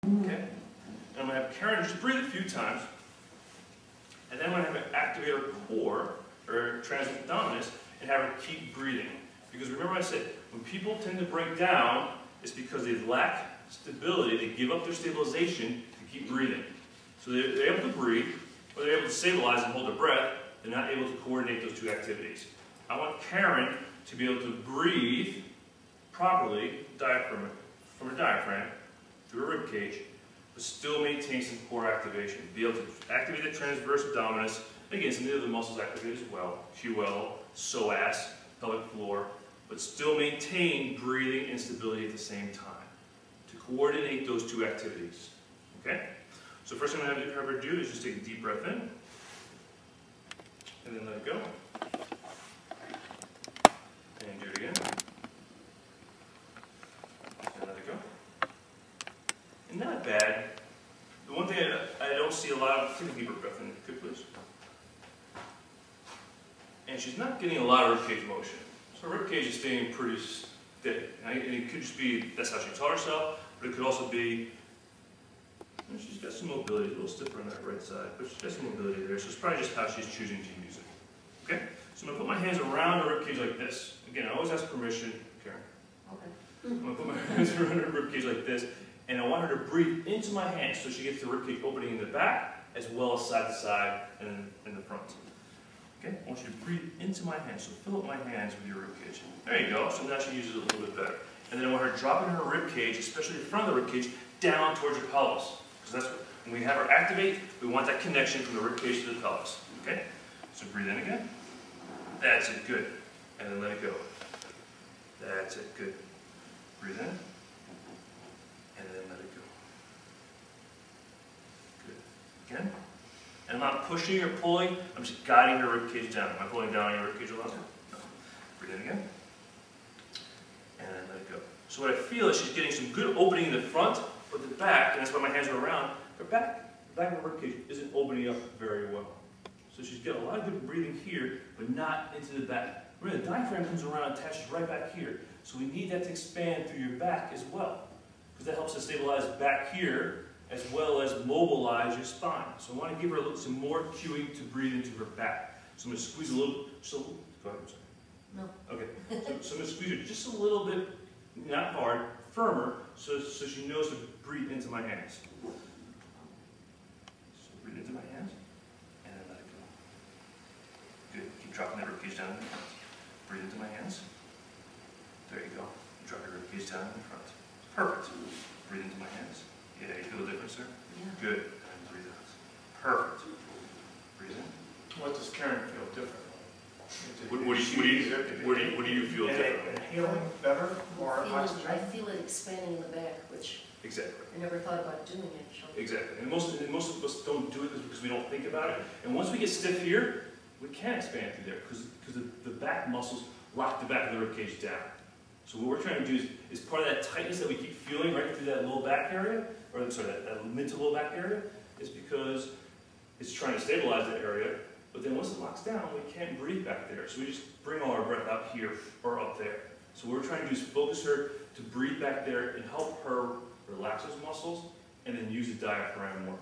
Okay? And I'm going to have Karen just breathe a few times. And then I'm going to have her activate her core, or transverse abdominis, and have her keep breathing. Because remember I said, when people tend to break down, it's because they lack stability. They give up their stabilization to keep breathing. So they're able to breathe, or they're able to stabilize and hold their breath. They're not able to coordinate those two activities. I want Karen to be able to breathe properly from her diaphragm through her rib cage, but still maintain some core activation. Be able to activate the transverse abdominis. Again, some of the other muscles activate as well. QL, psoas, pelvic floor, but still maintain breathing and stability at the same time to coordinate those two activities. Okay? So first thing I'm going to have her do is just take a deep breath in, and then let it go. And do it again. And let it go. And not bad. The one thing I don't see a lot of, take a deeper breath in, good please. And she's not getting a lot of ribcage motion. So her ribcage is staying pretty steady. And it could just be, that's how she taught herself, but it could also be, she's got some mobility, a little stiffer on that right side, but she's got some mobility there, so it's probably just how she's choosing to use it. Okay? So I'm going to put my hands around her ribcage like this. Again, I always ask permission, Karen. Okay. I'm going to put my hands around her ribcage like this, and I want her to breathe into my hands so she gets the ribcage opening in the back, as well as side to side and in the front. Okay? I want you to breathe into my hands, so fill up my hands with your ribcage. There you go, so now she uses it a little bit better. And then I want her dropping her ribcage, especially the front of the ribcage, down towards her pelvis. Because that's what, when we have her activate, we want that connection from the ribcage to the pelvis. Okay? So breathe in again. That's it, good. And then let it go. That's it, good. Breathe in. And then let it go. Good. Again. And I'm not pushing or pulling, I'm just guiding her ribcage down. Am I pulling down on your ribcage a lot? No. Breathe in again. And then let it go. So what I feel is she's getting some good opening in the front, but the back, and that's why my hands are around, her back, the back of her ribcage isn't opening up very well. So she's got a lot of good breathing here, but not into the back. Remember, the diaphragm comes around and attaches right back here. So we need that to expand through your back as well, because that helps to stabilize back here, as well as mobilize your spine. So I want to give her some more cueing to breathe into her back. So I'm going to squeeze a little, go ahead, I'm sorry. No. Okay, so I'm going to squeeze her just a little bit, not hard, firmer, so she knows to breathe into my hands. So breathe into my hands, and then let it go. Good, keep dropping that ribcage down in the front. Breathe into my hands. There you go. Drop your ribcage down in the front. Perfect. Breathe into my hands. Yeah, you feel the difference there? Yeah. Good. And breathe out. Perfect. Breathe in. What does Karen feel differently? What do you feel differently? Inhaling better, more oxygen? I feel it expanding in the back, which exactly. I never thought about doing it. Exactly. And most of us don't do it because we don't think about it. And once we get stiff here, we can't expand through there because the back muscles lock the back of the ribcage down. So what we're trying to do is part of that tightness that we keep feeling right through that low back area, or sorry, that mid to low back area, is because it's trying to stabilize that area. But then once it locks down, we can't breathe back there. So we just bring all our breath out here or up there. So what we're trying to do is focus her to breathe back there and help her relax those muscles and then use the diaphragm more.